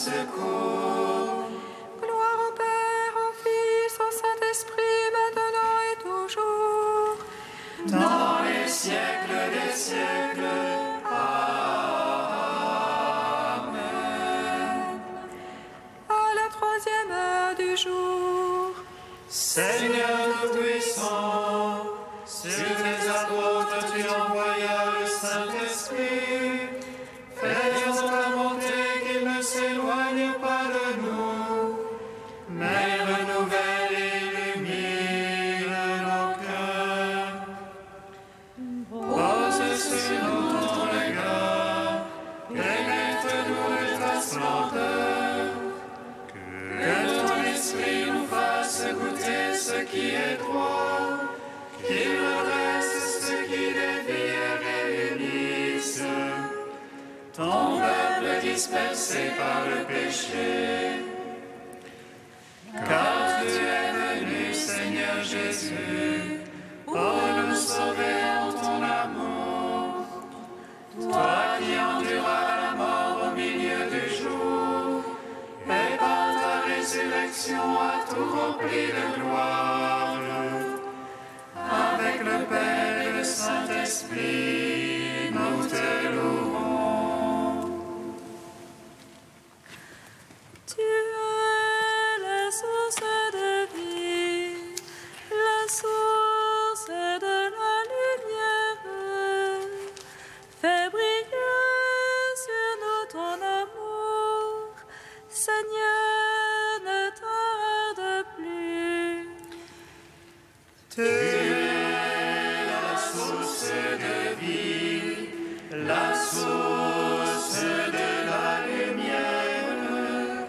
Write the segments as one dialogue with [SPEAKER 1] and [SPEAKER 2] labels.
[SPEAKER 1] secours.
[SPEAKER 2] Gloire au Père, au Fils, au Saint-Esprit, maintenant et toujours.
[SPEAKER 1] Dans les siècles des siècles. Amen.
[SPEAKER 2] À la 3e heure du jour.
[SPEAKER 1] Seigneur Tout-Puissant, sur tes apôtres tu envoyas le Saint-Esprit. Fais en ta bonté qu'il ne s'éloigne pas de nous, mais renouvelle et illumine nos cœurs. Pose sur nous ton regard, pénètre-nous de ta splendeur. Que ton esprit nous fasse goûter ce qui est droit, qu'il redresse ce qui dévie et réunisse ton peuple dispersé par le péché. Car tu es venu, Seigneur Jésus, pour nous sauver en ton amour. Toi qui enduras la mort au milieu du jour, et par ta résurrection a tout rempli de gloire. Avec le Père et le Saint-Esprit, nous te louons.
[SPEAKER 2] Tu es la source de vie, la source de la lumière. Fais briller sur nous ton amour, Seigneur, ne tarde plus.
[SPEAKER 1] Tu es la source de vie, la source de la lumière.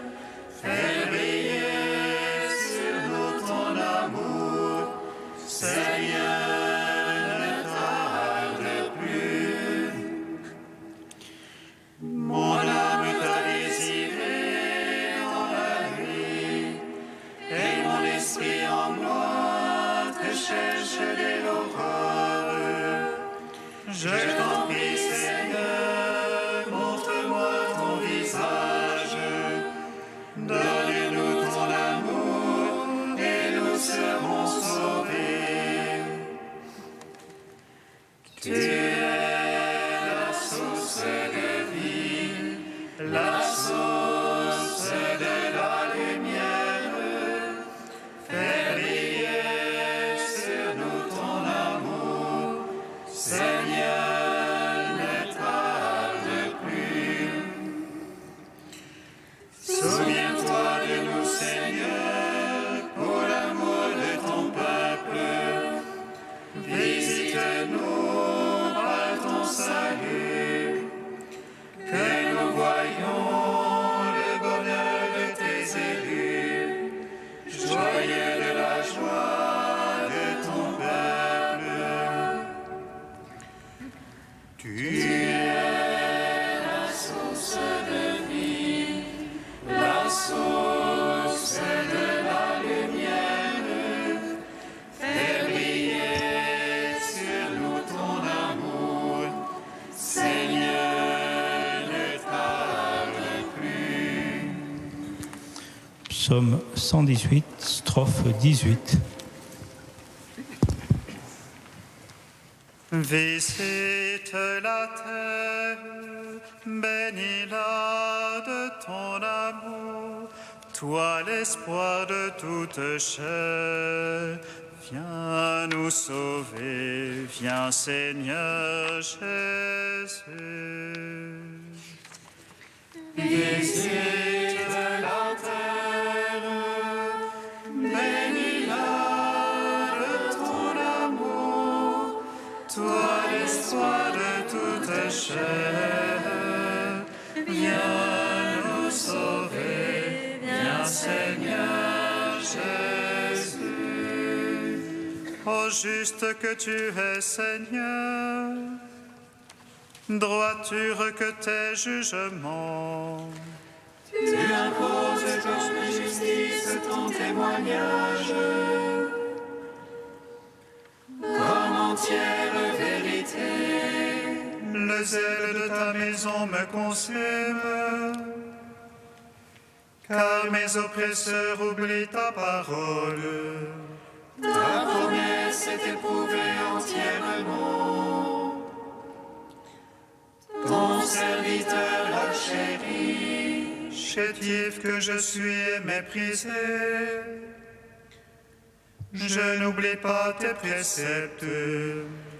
[SPEAKER 1] Fais briller sur nous ton amour, Seigneur, ne tarde plus. Mon âme t'a désiré dans la nuit, et mon esprit en moi te cherche dès l'aurore. Je t'en prie, Seigneur, montre-moi ton visage. Donne-nous ton amour et nous serons sauvés. Tu es la source de vie, la source de la lumière. Fais briller sur nous ton amour, Seigneur, ne tarde plus. Souviens-toi de nous, Seigneur, pour l'amour de ton peuple. Visite-nous par ton salut, que nous voyions le bonheur de tes élus, joyeux de la joie de ton peuple. Tu es la source de vie, la source de la lumière. Fais briller sur nous ton amour, Seigneur, ne tarde plus.
[SPEAKER 3] Psaume 118, strophe 18.
[SPEAKER 1] Visite la terre, bénis-la de ton amour, toi l'espoir de toute chair. Viens nous sauver, viens Seigneur Jésus. Visite la terre, bénis-la de ton amour, toi l'espoir de toute chair. Viens nous sauver, viens Seigneur Jésus. Ô juste que tu es Seigneur, droiture que tes jugements. Tu imposes comme justice ton témoignage, comme entière vérité. Le zèle de ta maison me consume.
[SPEAKER 4] car mes oppresseurs oublient ta parole.
[SPEAKER 1] Ta promesse est éprouvée entièrement. Ton serviteur l'a chéri.
[SPEAKER 4] Chétif que je suis et méprisé, je n'oublie pas tes préceptes.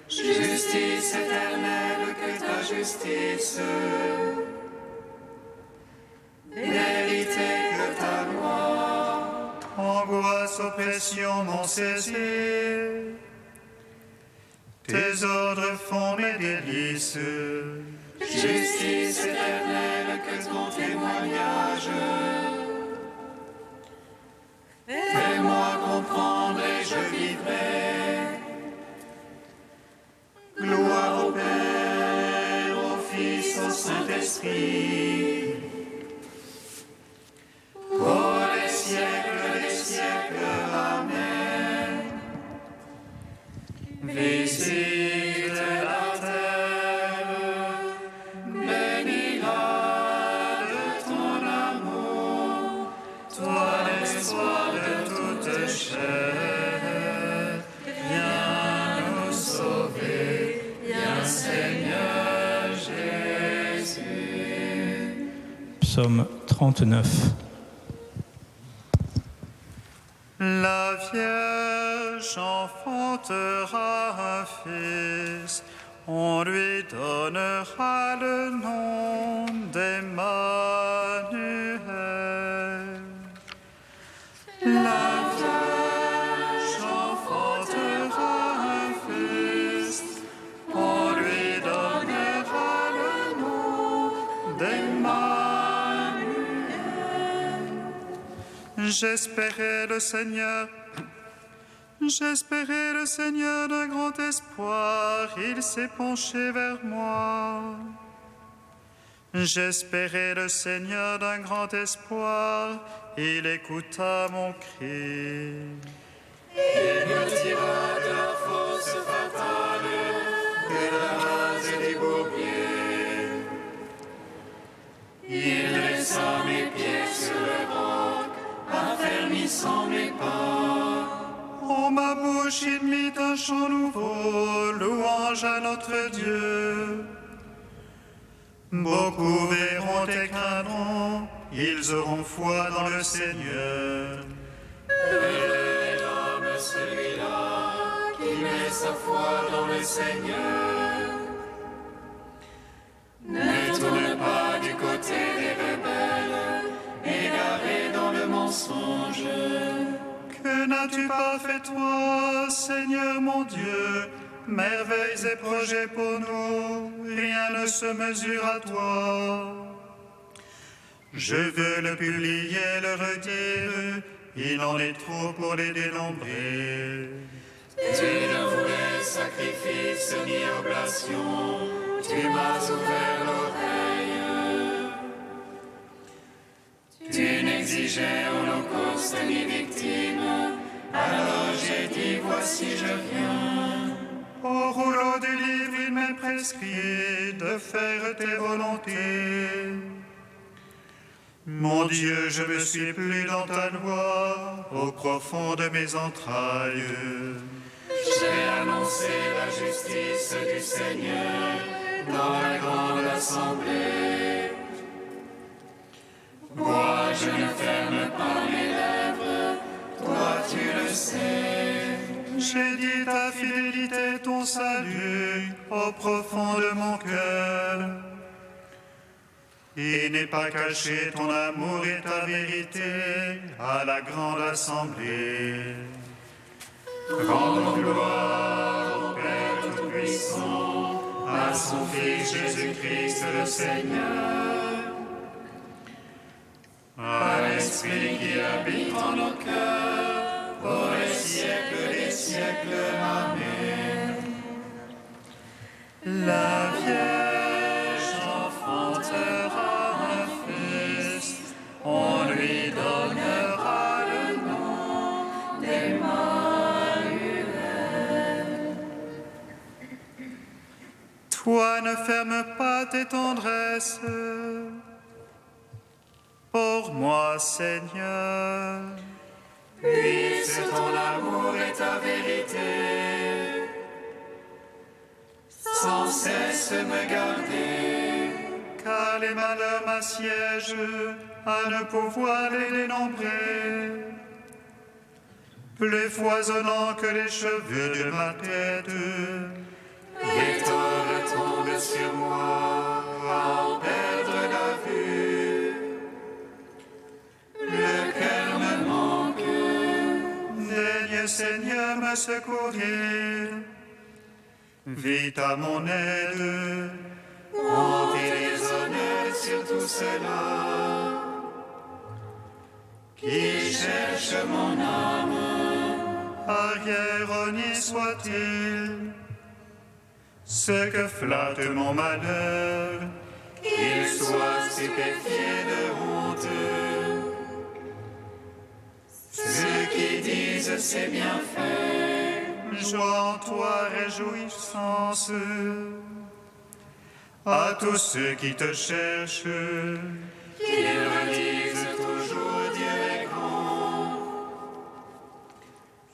[SPEAKER 1] Justice éternelle que ta justice. Vérité que ta loi.
[SPEAKER 4] Angoisse, oppression m'ont saisi. Tes ordres font mes délices.
[SPEAKER 1] Justice éternelle que ton témoignage. Fais-moi comprendre et je vivrai. Gloire au Père, au Fils, au Saint-Esprit. Pour les siècles des siècles. Amen. Visite la terre, bénis-la de ton amour, toi l'espoir de toute chair. Viens nous sauver, viens Seigneur Jésus.
[SPEAKER 3] Psaume 39.
[SPEAKER 4] La Vierge enfantera un fils, on lui donnera le nom d'Emmanuel. La Vierge enfantera un fils, on lui donnera le nom d'Emmanuel. J'espérais le Seigneur d'un grand espoir, il s'est penché vers moi. J'espérais le Seigneur d'un grand espoir, il écouta mon cri.
[SPEAKER 1] Il me tira de la fosse fatale, de la rase des bourbiers. Il laissa mes pieds sur le roc, affermissant mes pas.
[SPEAKER 4] En ma bouche il mit un chant nouveau, louange à notre Dieu. Beaucoup verront et craindront, ils auront foi dans le Seigneur.
[SPEAKER 1] Heureux est l'homme celui-là qui met sa foi dans le Seigneur. Ne tourne pas du côté des rebelles, égarés dans le mensonge.
[SPEAKER 4] Que n'as-tu pas fait toi, Seigneur mon Dieu? Merveilles et projets pour nous, rien ne se mesure à toi. Je veux le publier, le redire, il en est trop pour les dénombrer.
[SPEAKER 1] Tu ne voulais sacrifice ni oblation, tu m'as ouvert l'oreille. Tu n'exigeais holocauste ni victime, alors j'ai dit voici je viens.
[SPEAKER 4] Au rouleau du livre, il m'est prescrit de faire tes volontés. Mon Dieu, je me suis plu dans ta loi, au profond de mes entrailles.
[SPEAKER 1] J'ai annoncé la justice du Seigneur dans la grande assemblée. Moi, je ne ferme pas mes lèvres, toi tu le sais.
[SPEAKER 4] J'ai dit ta fidélité, ton salut, au profond de mon cœur. Il n'est pas caché ton amour et ta vérité à la grande assemblée.
[SPEAKER 1] Rendons gloire au Père Tout-Puissant, à son Fils Jésus-Christ le Seigneur, à l'Esprit qui habite en nos cœurs, pour les siècles des siècles. Amen.
[SPEAKER 4] La Vierge enfantera un fils, on lui donnera le nom d'Emmanuel. Toi ne ferme pas tes tendresses, pour moi, Seigneur.
[SPEAKER 1] Puisse ton amour et ta vérité sans cesse me garder.
[SPEAKER 4] Car les malheurs m'assiègent à ne pouvoir les dénombrer. Plus foisonnant que les cheveux de ma tête,
[SPEAKER 1] Les torts tombent sur moi à en perdre la vue. Le cœur me manque.
[SPEAKER 4] daigne, Seigneur, me secourir. Vite à mon aide,
[SPEAKER 1] Honte et déshonneur sur tout cela qui cherche mon âme.
[SPEAKER 4] arrière-honni soit-il. Ce que flatte mon malheur,
[SPEAKER 1] Qu'il soit stupéfié de honte. Ceux qui disent c'est bien fait,
[SPEAKER 4] joie en toi, réjouissance. À tous ceux qui te cherchent,
[SPEAKER 1] qu'ils redisent toujours Dieu est grand.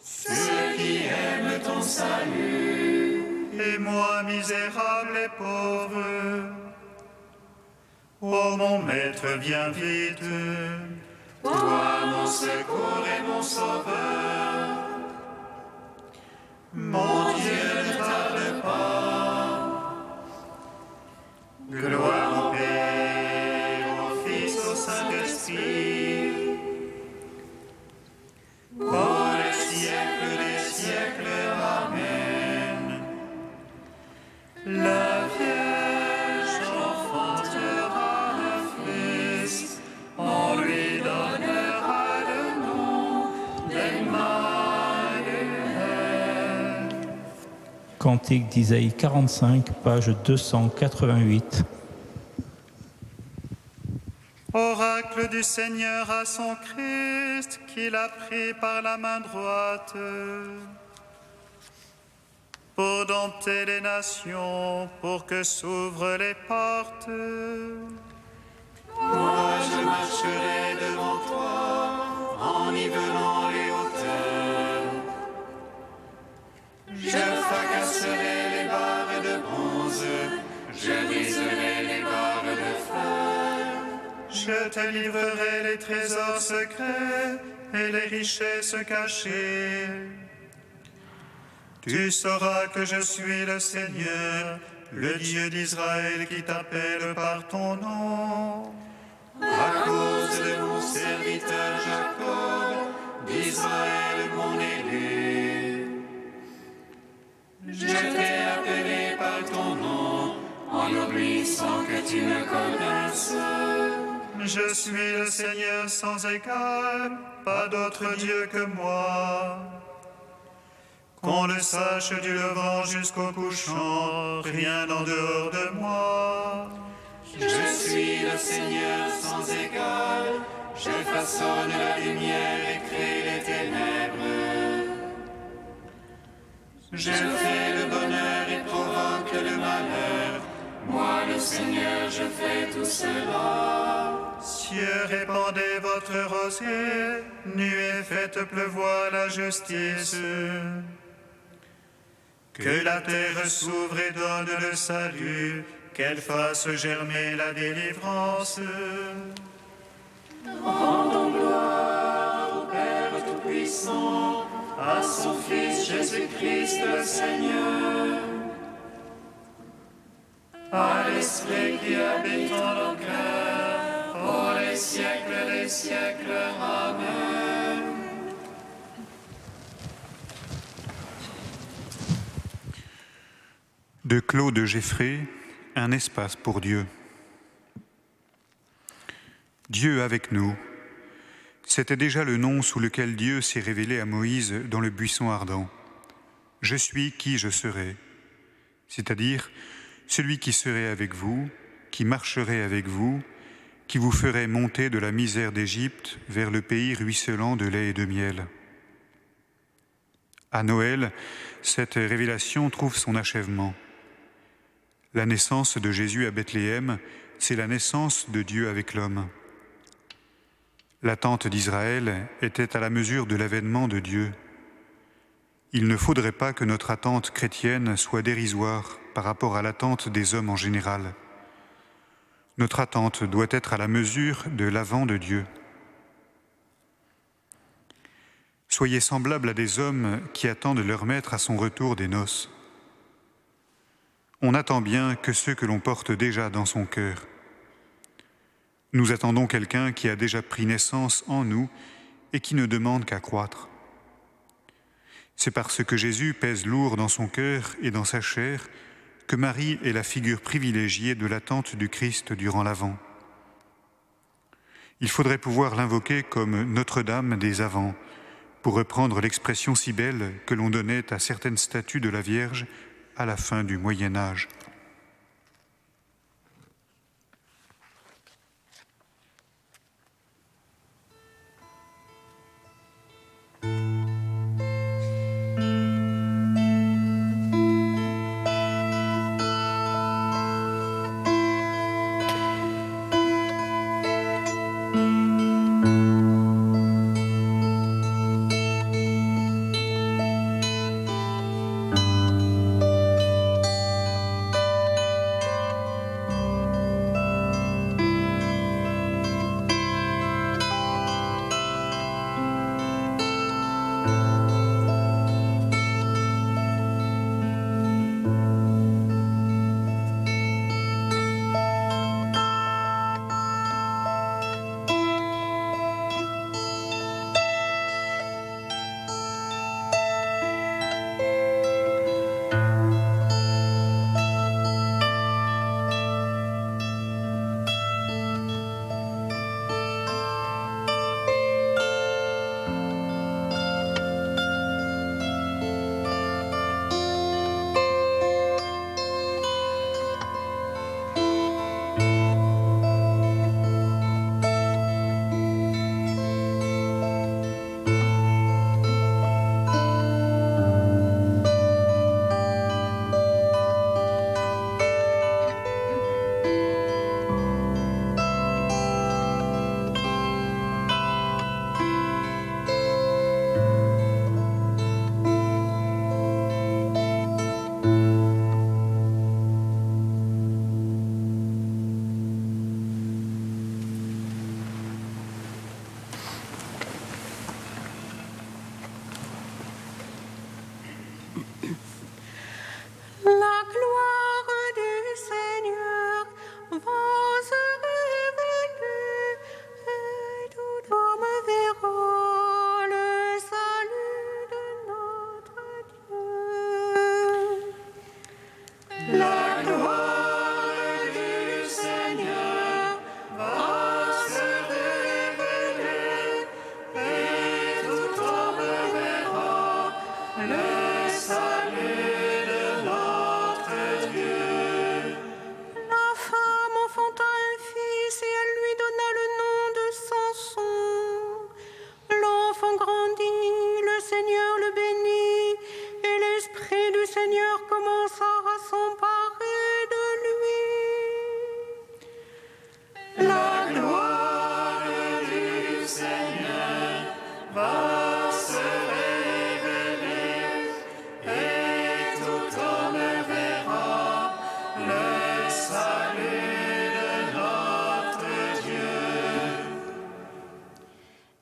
[SPEAKER 1] Ceux qui aiment ton salut,
[SPEAKER 4] et moi, misérable et pauvre. Ô mon maître, viens vite,
[SPEAKER 1] toi mon secours et mon sauveur. Mon Dieu, ne tarde pas.
[SPEAKER 4] gloire au Père, au Fils, au Saint-Esprit,
[SPEAKER 1] Pour les siècles des siècles, Amen.
[SPEAKER 4] la Vierge enfantera le Fils, on lui donnera le nom d'Emmanuel.
[SPEAKER 3] Cantique d'Isaïe 45, page 288.
[SPEAKER 4] Oracle du Seigneur à son Christ, qu'il a pris par la main droite, pour dompter les nations, pour que s'ouvrent les portes.
[SPEAKER 1] Moi je marcherai devant toi en nivelant les hauteurs. Je fracasserai les barres de bronze, je briserai les barres de fer.
[SPEAKER 4] Je te livrerai les trésors secrets et les richesses cachées. Tu sauras que je suis le Seigneur, le Dieu d'Israël qui t'appelle par ton nom.
[SPEAKER 1] À cause de mon serviteur Jacob, d'Israël mon élu. Je t'ai appelé par ton nom, en oubli sans que tu me connaisses.
[SPEAKER 4] Je suis le Seigneur sans égal, pas d'autre Dieu que moi. Qu'on le sache du levant jusqu'au couchant, rien en dehors de moi.
[SPEAKER 1] Je suis le Seigneur sans égal, je façonne la lumière et crée les ténèbres. Je fais le bonheur et provoque le malheur, moi le Seigneur je fais tout cela.
[SPEAKER 4] Cieux, répandez votre rosée, nuées, faites pleuvoir la justice. Que la terre s'ouvre et donne le salut, qu'elle fasse germer la délivrance.
[SPEAKER 1] Rendons gloire au Père Tout-Puissant, à son Fils Jésus-Christ le Seigneur, à l'Esprit qui habite en nos cœurs, pour les siècles des siècles. Amen.
[SPEAKER 5] De Claude Geffrey, un espace pour Dieu. Dieu avec nous, c'était déjà le nom sous lequel Dieu s'est révélé à Moïse dans le buisson ardent. Je suis qui je serai, c'est-à-dire celui qui serait avec vous, qui marcherait avec vous, qui vous ferait monter de la misère d'Égypte vers le pays ruisselant de lait et de miel. À Noël, cette révélation trouve son achèvement. La naissance de Jésus à Bethléem, c'est la naissance de Dieu avec l'homme. L'attente d'Israël était à la mesure de l'avènement de Dieu. Il ne faudrait pas que notre attente chrétienne soit dérisoire par rapport à l'attente des hommes en général. Notre attente doit être à la mesure de l'avent de Dieu. Soyez semblables à des hommes qui attendent leur maître à son retour des noces. On attend bien que ceux que l'on porte déjà dans son cœur. Nous attendons quelqu'un qui a déjà pris naissance en nous et qui ne demande qu'à croître. C'est parce que Jésus pèse lourd dans son cœur et dans sa chair que Marie est la figure privilégiée de l'attente du Christ durant l'Avent. Il faudrait pouvoir l'invoquer comme Notre-Dame des Avents, pour reprendre l'expression si belle que l'on donnait à certaines statues de la Vierge à la fin du Moyen Âge.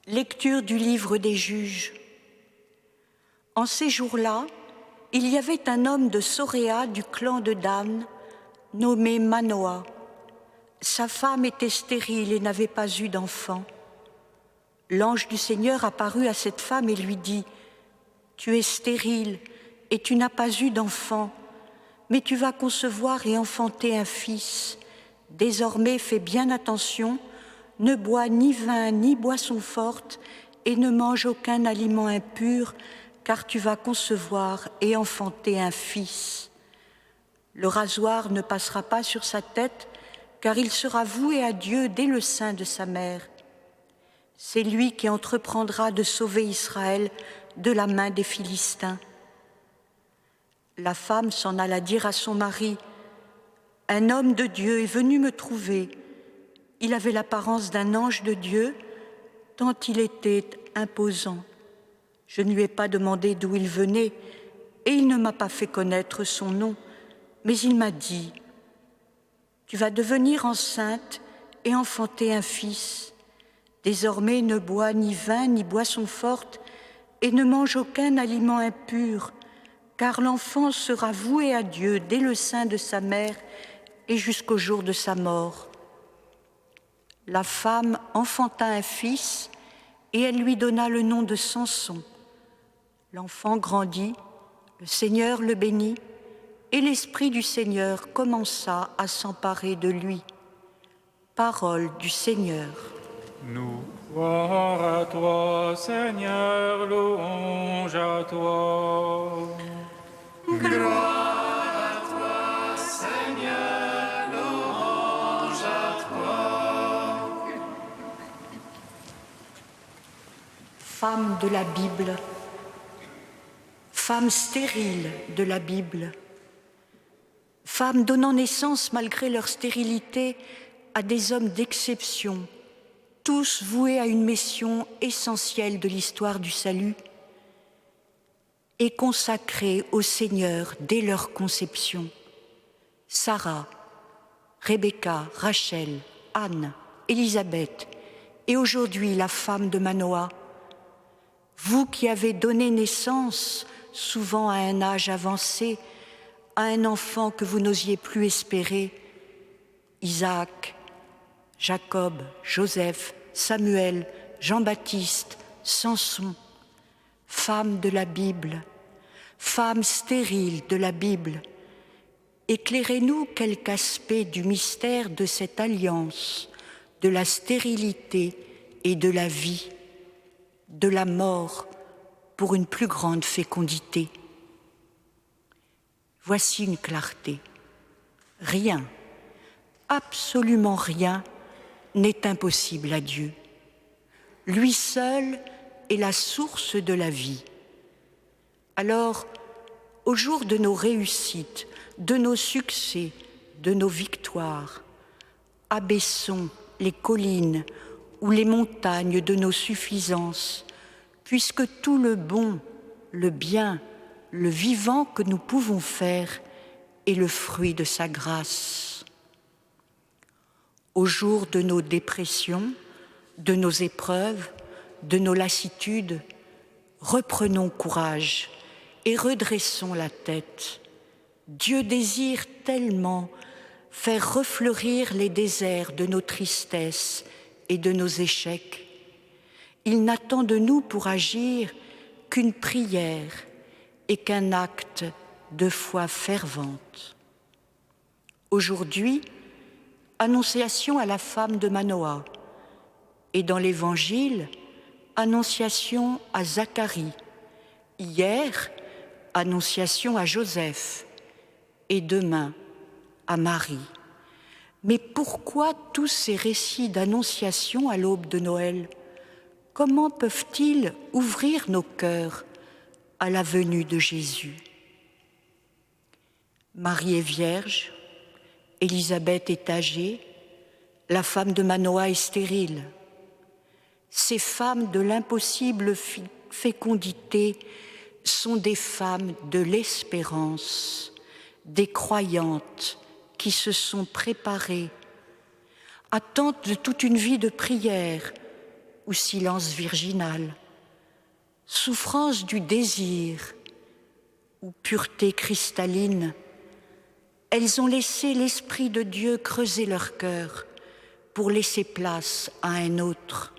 [SPEAKER 6] Lecture du livre des Juges. En ces jours-là, il y avait un homme de Soréa du clan de Dan, nommé Manoah. Sa femme était stérile et n'avait pas eu d'enfant. L'ange du Seigneur apparut à cette femme et lui dit : « Tu es stérile et tu n'as pas eu d'enfant, mais tu vas concevoir et enfanter un fils. Désormais, fais bien attention, ne bois ni vin ni boisson forte et ne mange aucun aliment impur, car tu vas concevoir et enfanter un fils. Le rasoir ne passera pas sur sa tête, car il sera voué à Dieu dès le sein de sa mère. C'est lui qui entreprendra de sauver Israël de la main des Philistins. » La femme s'en alla dire à son mari : « Un homme de Dieu est venu me trouver. Il avait l'apparence d'un ange de Dieu. tant il était imposant. Je ne lui ai pas demandé d'où il venait, et il ne m'a pas fait connaître son nom, mais il m'a dit « Tu vas devenir enceinte et enfanter un fils. Désormais ne bois ni vin ni boisson forte, et ne mange aucun aliment impur, car l'enfant sera voué à Dieu dès le sein de sa mère et jusqu'au jour de sa mort. » La femme enfanta un fils, et elle lui donna le nom de Samson. L'enfant grandit, le Seigneur le bénit, et l'Esprit du Seigneur commença à s'emparer de lui. Parole du Seigneur.
[SPEAKER 5] Nous,
[SPEAKER 3] Gloire à toi, Seigneur, louange à toi.
[SPEAKER 1] Gloire à toi, Seigneur, louange à toi.
[SPEAKER 6] Femme de la Bible, femme stérile de la Bible, femmes donnant naissance malgré leur stérilité à des hommes d'exception, tous voués à une mission essentielle de l'histoire du salut et consacrés au Seigneur dès leur conception. Sarah, Rebecca, Rachel, Anne, Élisabeth et aujourd'hui la femme de Manoah, vous qui avez donné naissance, souvent à un âge avancé, à un enfant que vous n'osiez plus espérer, Isaac, Jacob, Joseph, Samuel, Jean-Baptiste, Samson, femmes de la Bible, femmes stériles de la Bible, éclairez-nous quelque aspect du mystère de cette alliance, de la stérilité et de la vie, de la mort pour une plus grande fécondité. Voici une clarté. Rien, absolument rien, n'est impossible à Dieu. Lui seul est la source de la vie. Alors, au jour de nos réussites, de nos succès, de nos victoires, abaissons les collines ou les montagnes de nos suffisances, puisque tout le bon, le bien, le vivant que nous pouvons faire est le fruit de sa grâce. Au jour de nos dépressions, de nos épreuves, de nos lassitudes, reprenons courage et redressons la tête. Dieu désire tellement faire refleurir les déserts de nos tristesses et de nos échecs. Il n'attend de nous pour agir qu'une prière et qu'un acte de foi fervente. Aujourd'hui, annonciation à la femme de Manoah, et dans l'Évangile, annonciation à Zacharie. Hier, annonciation à Joseph, et demain, à Marie. Mais pourquoi tous ces récits d'annonciation à l'aube de Noël? Comment peuvent-ils ouvrir nos cœurs à la venue de Jésus? Marie est vierge, Élisabeth est âgée, la femme de Manoah est stérile. Ces femmes de l'impossible fécondité sont des femmes de l'espérance, des croyantes qui se sont préparées, attentes de toute une vie de prière ou silence virginal, souffrance du désir ou pureté cristalline. Elles ont laissé l'Esprit de Dieu creuser leur cœur pour laisser place à un autre.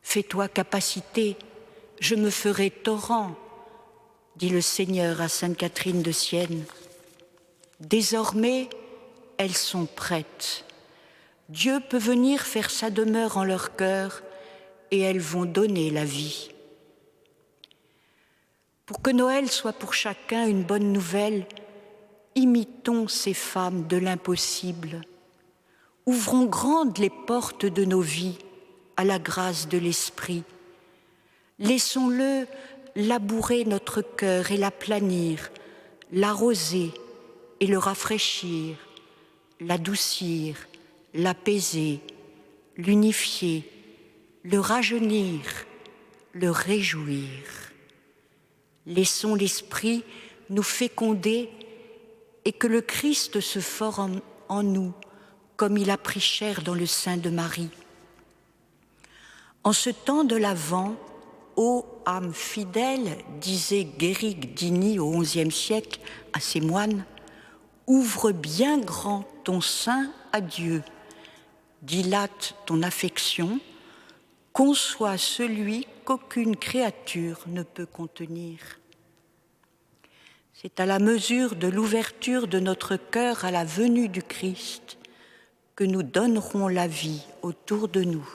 [SPEAKER 6] Fais-toi capacité, je me ferai torrent, dit le Seigneur à Sainte Catherine de Sienne. Désormais, elles sont prêtes. Dieu peut venir faire sa demeure en leur cœur et elles vont donner la vie. Pour que Noël soit pour chacun une bonne nouvelle, imitons ces femmes de l'impossible. Ouvrons grandes les portes de nos vies à la grâce de l'Esprit. Laissons-le labourer notre cœur et l'aplanir, l'arroser et le rafraîchir, l'adoucir, l'apaiser, l'unifier, le rajeunir, le réjouir. Laissons l'Esprit nous féconder et que le Christ se forme en nous comme il a pris chair dans le sein de Marie. En ce temps de l'Avent, ô âme fidèle, disait Guéric d'Igny au XIe siècle à ses moines, ouvre bien grand ton sein à Dieu, dilate ton affection, conçois celui qu'aucune créature ne peut contenir. C'est à la mesure de l'ouverture de notre cœur à la venue du Christ que nous donnerons la vie autour de nous.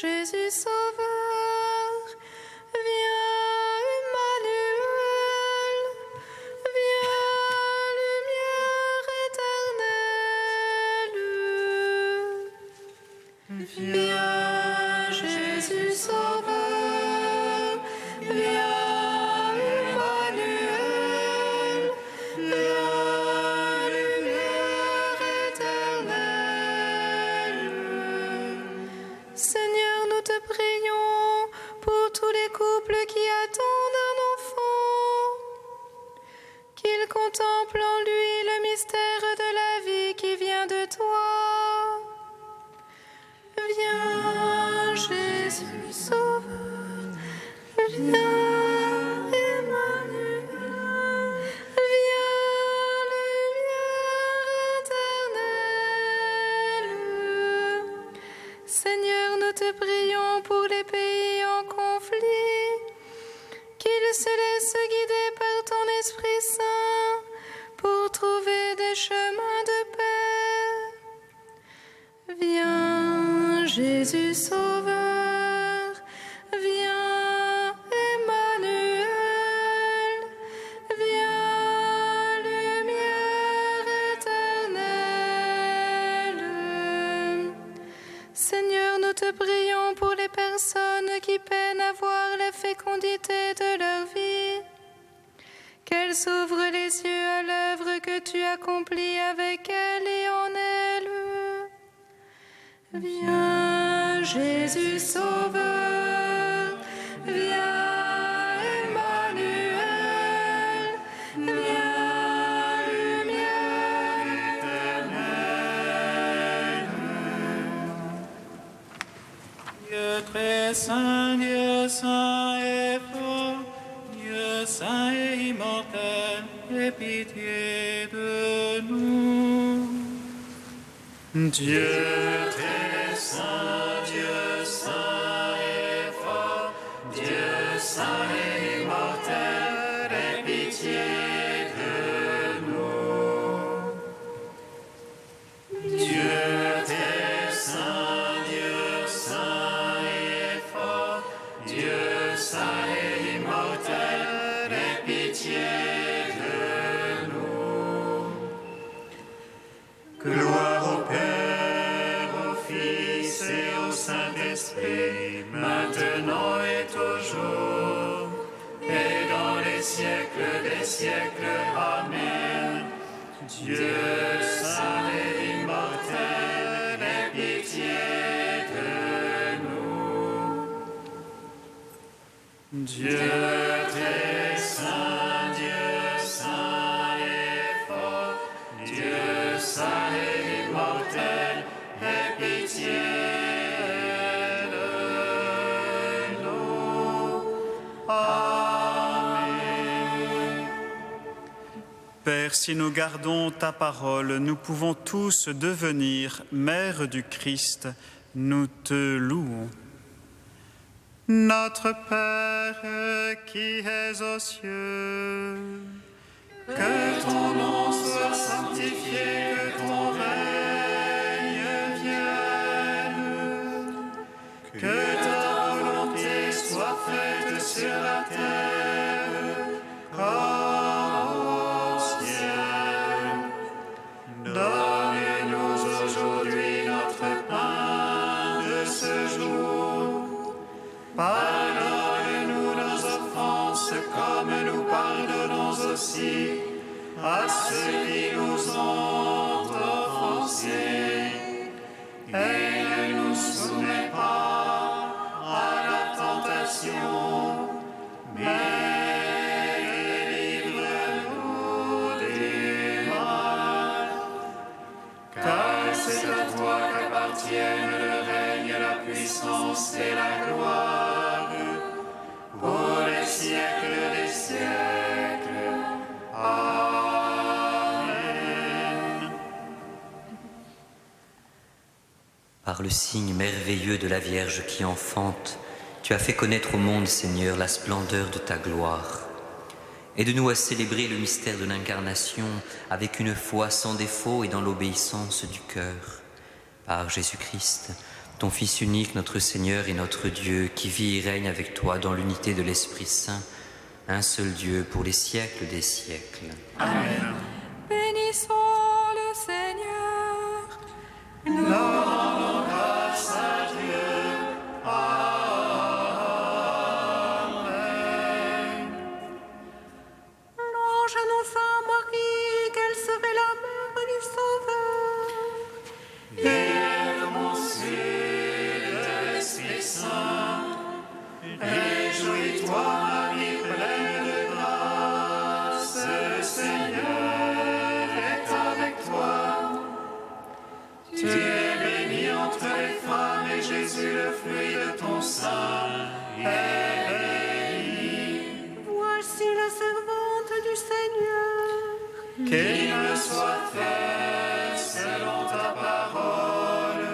[SPEAKER 2] Jésus Sauveur, viens Emmanuel, viens lumière éternelle. Viens Jésus Sauveur, viens Emmanuel, viens lumière éternelle. Seigneur, nous te prions pour tous les couples qui attendent un enfant, qu'ils contemplent en lui le mystère de la vie qui vient de toi. Viens, Jésus Sauveur, viens, Emmanuel, viens, lumière éternelle. Seigneur, nous te prions pour les pays en conflit, qu'ils se laissent guider par ton Esprit Saint pour trouver des chemins de paix. Viens, Jésus Sauveur, viens, Emmanuel, viens, lumière éternelle. Seigneur, nous te prions pour les personnes qui peinent à voir la fécondité de leur vie, qu'elles s'ouvrent les yeux à l'œuvre que tu accomplis avec elles et en elles. Viens, Jésus Sauveur, viens, Emmanuel, viens, lumière éternelle.
[SPEAKER 3] Dieu très saint et fort, Dieu saint et immortel, aie pitié de nous.
[SPEAKER 4] Dieu très saint, Dieu saint et fort, Dieu saint et immortel, aie pitié de nous. Dieu très saint, Dieu saint et fort, Dieu saint et immortel, aie pitié de nous. Gloire au Père, au Fils et au Saint-Esprit, maintenant et toujours, et dans les siècles des siècles. Amen. Dieu saint et immortel, aie pitié de nous. Dieu très saint, Dieu saint et fort, Dieu saint et immortel, aie pitié de nous. Amen. Père, si nous gardons ta parole, nous pouvons tous devenir mères du Christ. Nous te louons. Notre Père qui es aux cieux, que ton nom soit sanctifié, que ton règne vienne, que ta volonté soit faite sur la terre comme au ciel. Donne-nous aujourd'hui notre pain de ce jour. Pardonne-nous nos offenses comme nous pardonnons aussi à ceux qui nous ont offensés. Et ne nous soumets pas à la tentation, mais délivre-nous du mal. Car c'est à toi qu'appartiennent le règne, la puissance et la gloire, pour les siècles des siècles. Amen.
[SPEAKER 7] Par le signe merveilleux de la Vierge qui enfante, tu as fait connaître au monde, Seigneur, la splendeur de ta gloire. Aide-nous à célébrer le mystère de l'incarnation avec une foi sans défaut et dans l'obéissance du cœur. Par Jésus-Christ, ton Fils unique, notre Seigneur et notre Dieu, qui vit et règne avec toi dans l'unité de l'Esprit Saint, un seul Dieu pour les siècles des siècles.
[SPEAKER 4] Amen.
[SPEAKER 2] Bénissons le Seigneur.
[SPEAKER 4] Nous rendons grâce à Dieu. Amen.
[SPEAKER 2] Louange annonça à Marie qu'elle serait la mère du Sauveur.
[SPEAKER 4] Et conçue de l'Esprit Saint, réjouis-toi, Marie, pleine de grâce, le Seigneur est avec toi. Tu es bénie entre les femmes, et Jésus, le fruit de ton sein, est béni.
[SPEAKER 2] Voici la servante du Seigneur.
[SPEAKER 4] Qu'il me soit fait selon ta parole.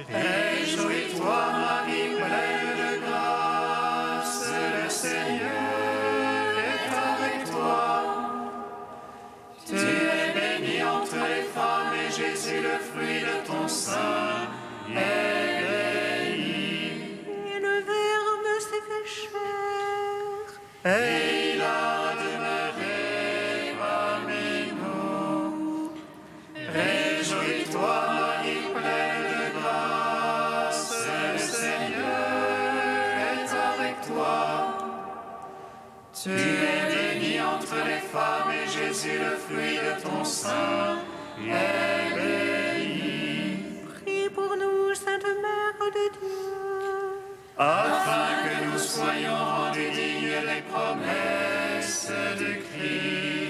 [SPEAKER 4] Réjouis-toi, Marie, pleine de grâce, le Seigneur est avec toi. Tu es bénie entre les femmes, et Jésus, le fruit de ton sein, est béni.
[SPEAKER 2] Et le Verbe s'est fait chair.
[SPEAKER 4] Et il a demeuré parmi nous. Réjouis-toi, Marie, pleine de grâce, le Seigneur est avec toi. Tu es bénie entre les femmes, et Jésus, le fruit de ton sein, est béni.
[SPEAKER 2] Prie pour nous, Sainte Mère de Dieu.
[SPEAKER 4] Afin que nous soyons rendus dignes des promesses du Christ.